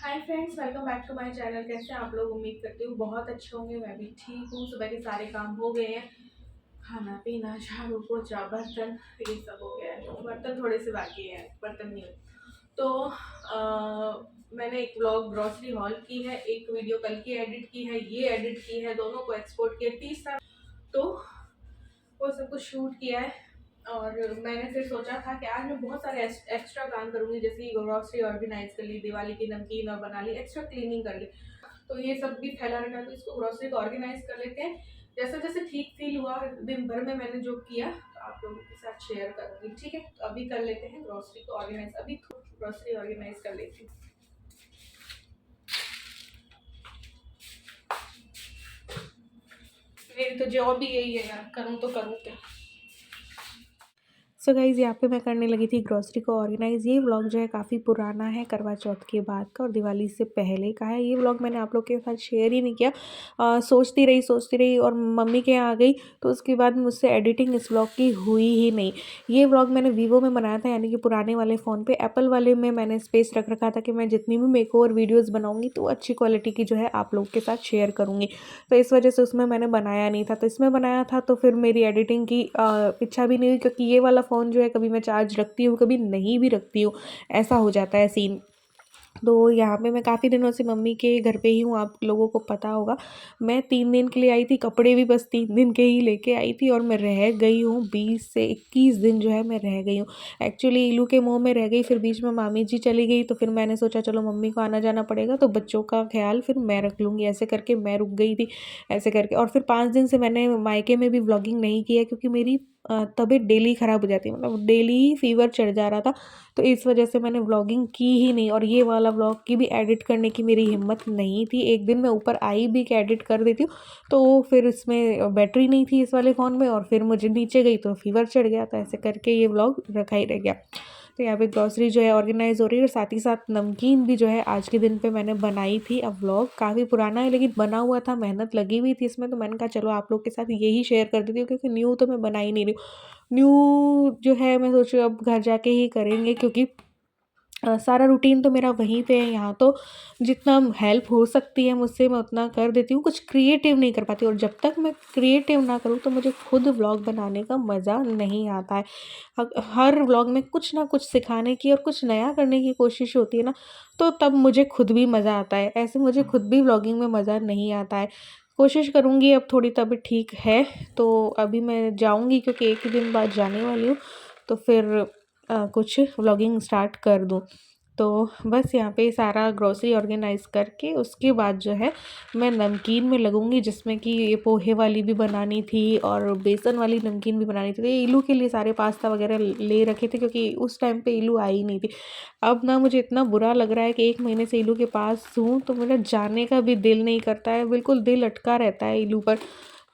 Hi friends, welcome back to my channel. कैसे हैं आप लोग? उम्मीद करती हूँ बहुत अच्छे होंगे। मैं भी ठीक हूँ। सुबह के सारे काम हो गए हैं। खाना पीना, झाड़ू पोछा, बर्तन, ये सब हो गया है। बर्तन थोड़े से बाकी हैं, बर्तन नहीं हुए। तो मैंने एक व्लॉग ग्रॉसरी हॉल की है, एक वीडियो कल की एडिट की है, ये एडिट की है, दोनों को एक्सपोर्ट किया, तीसरा तो वो सब कुछ शूट किया है। और मैंने फिर सोचा था कि आज मैं बहुत सारे एक्स्ट्रा काम करूंगी, जैसे कि ग्रोसरी ऑर्गेनाइज कर ली, दिवाली की नमकीन और बना ली, एक्स्ट्रा क्लीनिंग कर ली। तो ये सब भी फैला रहता है, तो इसको ग्रोसरी को ऑर्गेनाइज कर लेते हैं। जैसे जैसे ठीक फील हुआ दिन भर में मैंने जो किया, तो आप लोगों के साथ शेयर करूंगी। ठीक है, तो अभी कर लेते हैं ग्रोसरी को ऑर्गेनाइज। अभी ग्रोसरी ऑर्गेनाइज कर लेती हूँ। मेरी तो जॉब ही यही है यार, करूँ तो करूँ क्या। सो गाइज़ यहाँ पे मैं करने लगी थी ग्रॉसरी को ऑर्गेनाइज़। ये व्लॉग जो है काफ़ी पुराना है, करवा चौथ के बाद का और दिवाली से पहले का है। ये व्लॉग मैंने आप लोग के साथ शेयर ही नहीं किया। सोचती रही और मम्मी के यहाँ आ गई, तो उसके बाद मुझसे एडिटिंग इस व्लॉग की हुई ही नहीं। ये व्लॉग मैंने वीवो में बनाया था, यानी कि पुराने वाले फ़ोन पे। एप्पल वाले में मैंने स्पेस रख रखा था कि मैं जितनी भी मेकओवर वीडियोज़ बनाऊँगी तो अच्छी क्वालिटी की जो है आप लोग के साथ शेयर करूँगी। तो इस वजह से उसमें मैंने बनाया नहीं था। तो इसमें बनाया था तो फिर मेरी एडिटिंग की इच्छा भी नहीं हुई, क्योंकि ये वाला फ़ोन जो है कभी मैं चार्ज रखती हूँ, कभी नहीं भी रखती हूँ, ऐसा हो जाता है सीन। तो यहाँ पे मैं काफ़ी दिनों से मम्मी के घर पे ही हूँ, आप लोगों को पता होगा। मैं 3 दिन के लिए आई थी, कपड़े भी बस 3 दिन के ही लेके आई थी और मैं रह गई हूँ 20 से 21 दिन जो है मैं रह गई हूँ। एक्चुअली इलू के मुँह में रह गई, फिर बीच में मामी जी चली गई, तो फिर मैंने सोचा चलो मम्मी को आना जाना पड़ेगा तो बच्चों का ख़्याल फिर मैं रख लूँगी। ऐसे करके मैं रुक गई थी, ऐसे करके। और फिर 5 दिन से मैंने मायके में भी व्लॉगिंग नहीं किया, क्योंकि मेरी तबीयत डेली ख़राब हो जाती है, मतलब डेली ही फ़ीवर चढ़ जा रहा था। तो इस वजह से मैंने व्लॉगिंग की ही नहीं, और ये वाला व्लॉग की भी एडिट करने की मेरी हिम्मत नहीं थी। एक दिन मैं ऊपर आई भी कि एडिट कर देती हूँ, तो फिर इसमें बैटरी नहीं थी इस वाले फ़ोन में, और फिर मुझे नीचे गई तो फ़ीवर चढ़ गया, तो ऐसे करके ये व्लॉग रखा ही रह गया। तो यहाँ पे ग्रॉसरी जो है ऑर्गेनाइज़ हो रही है, और साथ ही साथ नमकीन भी जो है आज के दिन पे मैंने बनाई थी। अब व्लॉग काफ़ी पुराना है, लेकिन बना हुआ था, मेहनत लगी हुई थी इसमें, तो मैंने कहा चलो आप लोग के साथ यही शेयर कर देती हूँ, क्योंकि न्यू तो मैं बना ही नहीं रही हूँ। न्यू जो है मैं सोच रही हूँ अब घर जाके ही करेंगे, क्योंकि सारा रूटीन तो मेरा वहीं पे है। यहाँ तो जितना हेल्प हो सकती है मुझसे मैं उतना कर देती हूँ, कुछ क्रिएटिव नहीं कर पाती, और जब तक मैं क्रिएटिव ना करूँ तो मुझे खुद व्लॉग बनाने का मज़ा नहीं आता है। हर व्लॉग में कुछ ना कुछ सिखाने की और कुछ नया करने की कोशिश होती है ना, तो तब मुझे खुद भी मज़ा आता है। ऐसे मुझे खुद भी व्लॉगिंग में मज़ा नहीं आता है। कोशिश करूँगी, अब थोड़ी तबीयत ठीक है तो अभी मैं जाऊँगी, क्योंकि एक ही दिन बाद जाने वाली हूँ, तो फिर कुछ व्लॉगिंग स्टार्ट कर दूँ। तो बस यहाँ पे सारा ग्रॉसरी ऑर्गेनाइज़ करके उसके बाद जो है मैं नमकीन में लगूँगी, जिसमें कि ये पोहे वाली भी बनानी थी और बेसन वाली नमकीन भी बनानी थी। तो ये इलू के लिए सारे पास्ता वगैरह ले रखे थे, क्योंकि उस टाइम पे इलू आई नहीं थी। अब ना मुझे इतना बुरा लग रहा है कि 1 महीने से इलू के पास हूँ, तो मेरा जाने का भी दिल नहीं करता है, बिल्कुल दिल अटका रहता है इलू पर।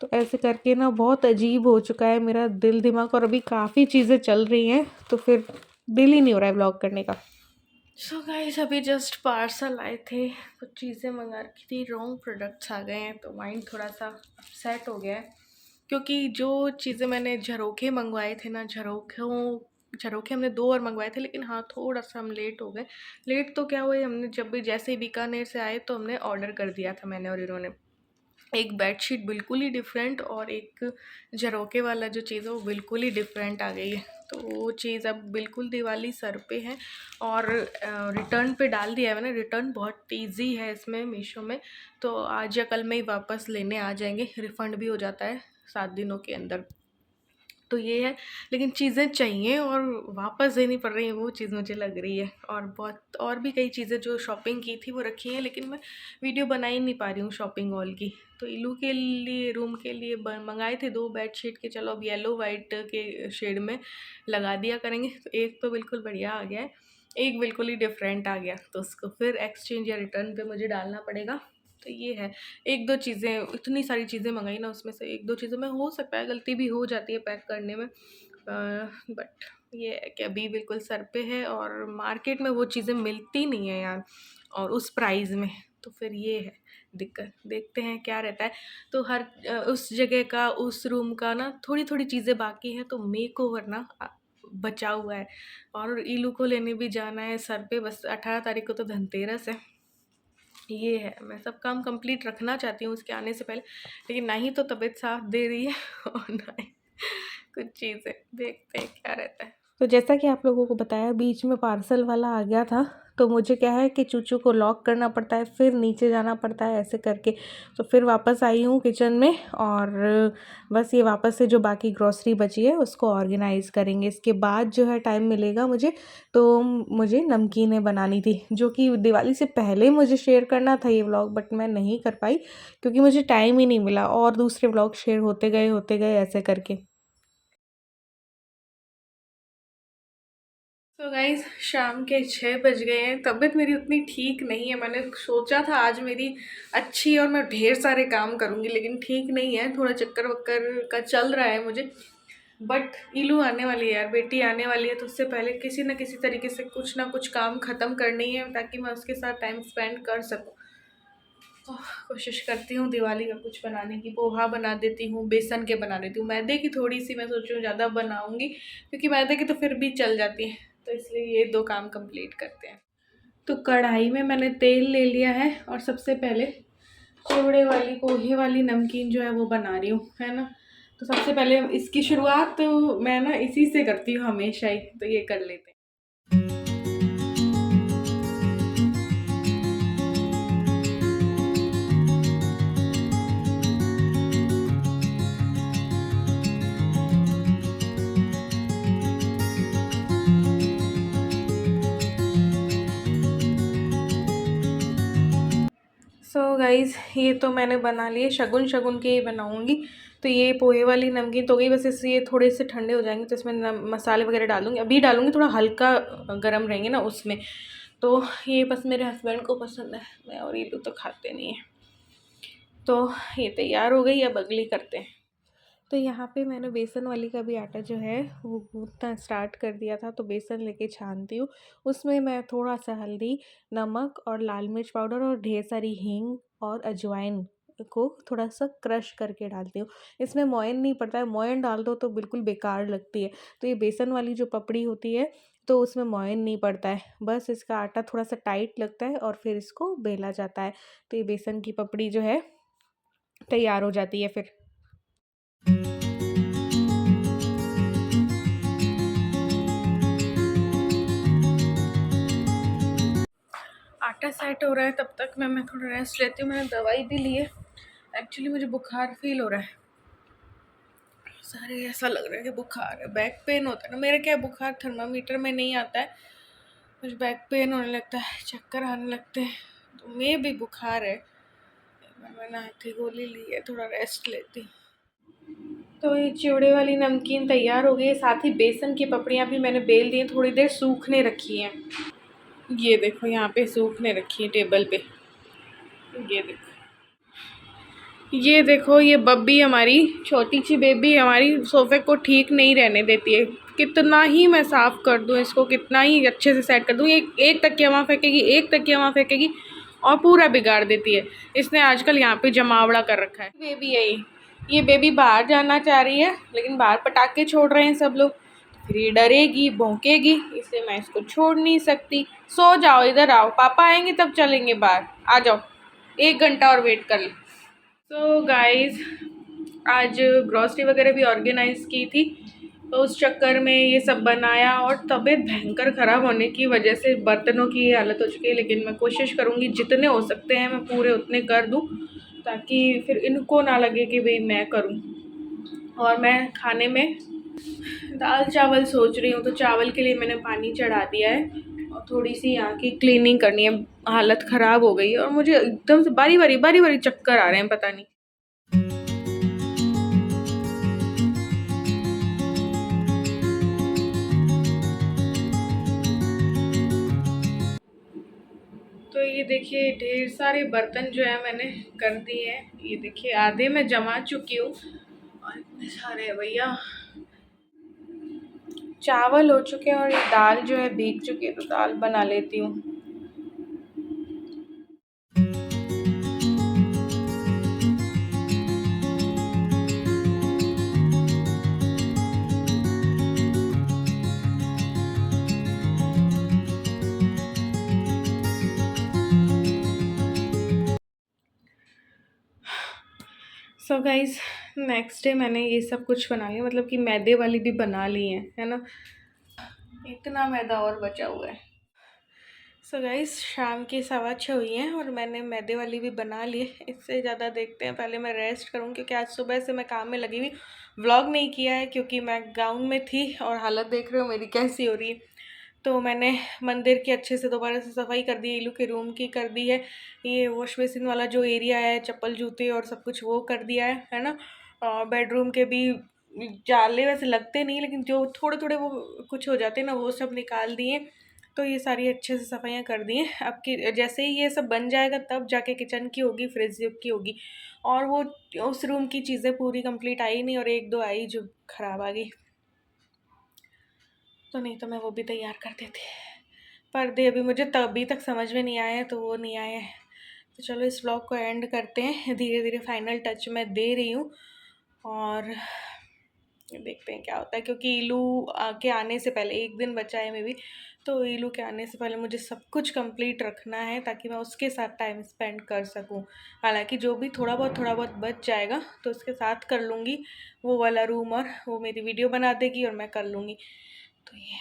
तो ऐसे करके ना बहुत अजीब हो चुका है मेरा दिल दिमाग, और अभी काफ़ी चीज़ें चल रही हैं, तो फिर दिल ही नहीं हो रहा है व्लॉग करने का। सो गाइस, अभी जस्ट पार्सल आए थे, कुछ चीज़ें मंगा रखी थी, रॉन्ग प्रोडक्ट्स आ गए हैं, तो माइंड थोड़ा सा अपसेट हो गया है। क्योंकि जो चीज़ें मैंने झरोखे मंगवाए थे ना, झरोखे हमने 2 और मंगवाए थे, लेकिन हाँ थोड़ा सा हम लेट हो गए। लेट तो क्या हुए, हमने जब भी जैसे ही बीकानेर से आए तो हमने ऑर्डर कर दिया था, मैंने और इन्होंने। एक बेडशीट बिल्कुल ही डिफरेंट, और एक झरोके वाला जो चीज़ है वो बिल्कुल ही डिफरेंट आ गई है। तो वो चीज़ अब बिल्कुल दिवाली सर पे है, और रिटर्न पे डाल दिया है मैंने। रिटर्न बहुत ईजी है इसमें मीशो में, तो आज या कल में ही वापस लेने आ जाएंगे। रिफ़ंड भी हो जाता है 7 दिनों के अंदर। तो ये है, लेकिन चीज़ें चाहिए और वापस देनी पड़ रही हैं, वो चीज़ मुझे लग रही है। और बहुत और भी कई चीज़ें जो शॉपिंग की थी वो रखी हैं, लेकिन मैं वीडियो बना ही नहीं पा रही हूँ शॉपिंग हॉल की। तो इलू के लिए रूम के लिए मंगाए थे 2 बेडशीट के, चलो अब येलो वाइट के शेड में लगा दिया करेंगे। तो एक तो बिल्कुल बढ़िया आ गया है, एक बिल्कुल ही डिफरेंट आ गया, तो उसको फिर एक्सचेंज या रिटर्न पे मुझे डालना पड़ेगा। तो ये है, 1-2 चीज़ें, इतनी सारी चीज़ें मंगाई ना, उसमें से 1-2 चीज़ों में हो सकता है गलती भी हो जाती है पैक करने में, बट ये है कि अभी बिल्कुल सर पे है, और मार्केट में वो चीज़ें मिलती नहीं है यार, और उस प्राइस में। तो फिर ये है दिक्कत, देखते हैं क्या रहता है। तो हर उस जगह का, उस रूम का ना थोड़ी थोड़ी चीज़ें बाकी हैं, तो मेकओवर ना बचा हुआ है। और इलू को लेने भी जाना है सर पे, बस 18 तारीख को तो धनतेरस है, ये है, मैं सब काम कंप्लीट रखना चाहती हूँ उसके आने से पहले, लेकिन ना ही तो तबीयत साथ दे रही है और ना ही कुछ चीज़ें, देखते हैं क्या रहता है। तो जैसा कि आप लोगों को बताया, बीच में पार्सल वाला आ गया था, तो मुझे क्या है कि चूचू को लॉक करना पड़ता है, फिर नीचे जाना पड़ता है ऐसे करके। तो फिर वापस आई हूँ किचन में, और बस ये वापस से जो बाकी ग्रॉसरी बची है उसको ऑर्गेनाइज़ करेंगे। इसके बाद जो है टाइम मिलेगा मुझे, तो मुझे नमकीनें बनानी थी, जो कि दिवाली से पहले मुझे शेयर करना था ये व्लॉग, बट मैं नहीं कर पाई क्योंकि मुझे टाइम ही नहीं मिला, और दूसरे व्लॉग शेयर होते गए ऐसे करके। तो गाइज शाम के 6 बज गए हैं। तबीयत मेरी उतनी ठीक नहीं है। मैंने सोचा था आज मेरी अच्छी और मैं ढेर सारे काम करूँगी, लेकिन ठीक नहीं है, थोड़ा चक्कर वक्कर का चल रहा है मुझे। बट इलू आने वाली है यार, बेटी आने वाली है, तो उससे पहले किसी न किसी तरीके से कुछ ना कुछ काम ख़त्म करनी है ताकि मैं उसके साथ टाइम स्पेंड कर सकूँ। कोशिश करती हूँ दिवाली का कुछ बनाने की। पोहा बना देती हूँ, बेसन के बना देती हूँ, मैदे की थोड़ी सी मैं सोच रही हूँ ज़्यादा बनाऊँगी, क्योंकि मैदे की तो फिर भी चल जाती है, तो इसलिए ये 2 काम कंप्लीट करते हैं। तो कढ़ाई में मैंने तेल ले लिया है और सबसे पहले चिवड़े वाली पोहे वाली नमकीन जो है वो बना रही हूँ, है ना। तो सबसे पहले इसकी शुरुआत तो मैं ना इसी से करती हूँ हमेशा ही, तो ये कर लेते हैं। सो गाइज़, ये तो मैंने बना लिए, शगुन शगुन के ही बनाऊँगी। तो ये पोहे वाली नमकीन तो गई, बस इस ये थोड़े से ठंडे हो जाएंगे तो इसमें मसाले वगैरह डालूँगी, अभी डालूँगी, थोड़ा हल्का गर्म रहेंगे ना उसमें। तो ये बस मेरे हस्बैंड को पसंद है, मैं और ये तो खाते नहीं हैं। तो ये तैयार हो गई, अब अगली करते हैं। तो यहाँ पे मैंने बेसन वाली का भी आटा जो है वो गूँथना स्टार्ट कर दिया था, तो बेसन लेके छानती हूँ। उसमें मैं थोड़ा सा हल्दी, नमक और लाल मिर्च पाउडर और ढेर सारी हींग और अजवाइन को थोड़ा सा क्रश करके डालती हूँ। इसमें मोयन नहीं पड़ता है, मोयन डाल दो तो बिल्कुल बेकार लगती है। तो ये बेसन वाली जो पपड़ी होती है तो उसमें मोयन नहीं पड़ता है, बस इसका आटा थोड़ा सा टाइट लगता है और फिर इसको बेला जाता है। तो ये बेसन की पपड़ी जो है तैयार हो जाती है फिर। आटा सेट हो रहा है, तब तक मैं थोड़ा रेस्ट लेती हूँ। मैंने दवाई भी ली है, एक्चुअली मुझे बुखार फील हो रहा है, सारे ऐसा लग रहा है कि बुखार है। बैक पेन होता है ना, मेरा क्या बुखार थर्मामीटर में नहीं आता है, मुझे बैक पेन होने लगता है, चक्कर आने लगते हैं, तो मैं भी बुखार है। मैंने हाथी गोली ली है, थोड़ा रेस्ट लेती हूँ। तो ये चिवड़े वाली नमकीन तैयार हो गई है, साथ ही बेसन की पपड़ियाँ भी मैंने बेल दी हैं, थोड़ी देर सूखने रखी हैं। ये देखो यहाँ पे सूखने रखी है टेबल पे। ये देखो ये बब्बी हमारी छोटी सी बेबी हमारी सोफे को ठीक नहीं रहने देती है। कितना ही मैं साफ़ कर दूँ इसको, कितना ही अच्छे से सेट कर दूँ, एक तकिया वहाँ फेंकेगी, एक तकिया वहाँ फेंकेगी और पूरा बिगाड़ देती है। इसने आजकल यहाँ पे जमावड़ा कर रखा है। बेबी है ये बेबी बाहर जाना चाह रही है, लेकिन बाहर पटाखे छोड़ रहे हैं सब लोग, फिर ये डरेगी भौंकेगी, इसलिए मैं इसको छोड़ नहीं सकती। सो जाओ, इधर आओ, पापा आएंगे तब चलेंगे बाहर, आ जाओ, 1 घंटा और वेट कर ले। तो गाइस आज ग्रॉसरी वगैरह भी ऑर्गेनाइज़ की थी, तो उस चक्कर में ये सब बनाया, और तबीयत भयंकर ख़राब होने की वजह से बर्तनों की ये हालत हो चुकी है। लेकिन मैं कोशिश करूँगी जितने हो सकते हैं मैं पूरे उतने कर दूँ, ताकि फिर इनको ना लगे कि भाई मैं करूँ। और मैं खाने में दाल चावल सोच रही हूँ, तो चावल के लिए मैंने पानी चढ़ा दिया है और थोड़ी सी यहाँ की क्लीनिंग करनी है। हालत ख़राब हो गई है और मुझे एकदम से बारी बारी चक्कर आ रहे हैं, पता नहीं। तो ये देखिए ढेर सारे बर्तन जो है मैंने कर दिए हैं, ये देखिए आधे मैं जमा चुकी हूँ और इतने सारे हैं भैया। चावल हो चुके हैं और ये दाल जो है भीग चुकी है, तो दाल बना लेती हूँ। सो गाइस, नेक्स्ट डे मैंने ये सब कुछ बना लिया, मतलब कि मैदे वाली भी बना ली है ना। इतना मैदा और बचा हुआ है। सो गाइस, शाम की 6:15 हुई हैं और मैंने मैदे वाली भी बना ली है। इससे ज़्यादा देखते हैं, पहले मैं रेस्ट करूँ क्योंकि आज सुबह से मैं काम में लगी हुई। व्लॉग नहीं किया है क्योंकि मैं गाउन में थी और हालत देख रहे हो मेरी कैसी हो रही है। तो मैंने मंदिर की अच्छे से दोबारा से सफाई कर दी है, इलू के रूम की कर दी है, ये वॉश बेसिन वाला जो एरिया है, चप्पल जूते और सब कुछ वो कर दिया है ना। और बेडरूम के भी जाले वैसे लगते नहीं, लेकिन जो थोड़े थोड़े वो कुछ हो जाते हैं ना, वो सब निकाल दिए। तो ये सारी अच्छे से सफाइयाँ कर दी हैं। अब कि जैसे ही ये सब बन जाएगा तब जाके किचन की होगी, फ्रिज की होगी। और वो उस रूम की चीज़ें पूरी कंप्लीट आई नहीं, और एक दो आई जो ख़राब आ गई, तो नहीं तो मैं वो भी तैयार कर देती। पर्दे अभी मुझे तभी तक समझ में नहीं आए हैं, तो वो नहीं आए हैं। तो चलो इस व्लॉग को एंड करते हैं, धीरे धीरे फाइनल टच मैं दे रही हूँ और देखते हैं क्या होता है। क्योंकि इलू के आने से पहले एक दिन बचा है मे बी, तो इलू के आने से पहले मुझे सब कुछ कंप्लीट रखना है ताकि मैं उसके साथ टाइम स्पेंड कर सकूं। हालांकि जो भी थोड़ा बहुत बच जाएगा तो उसके साथ कर लूँगी वो वाला रूम, और वो मेरी वीडियो बना देगी और मैं कर लूँगी। तो ये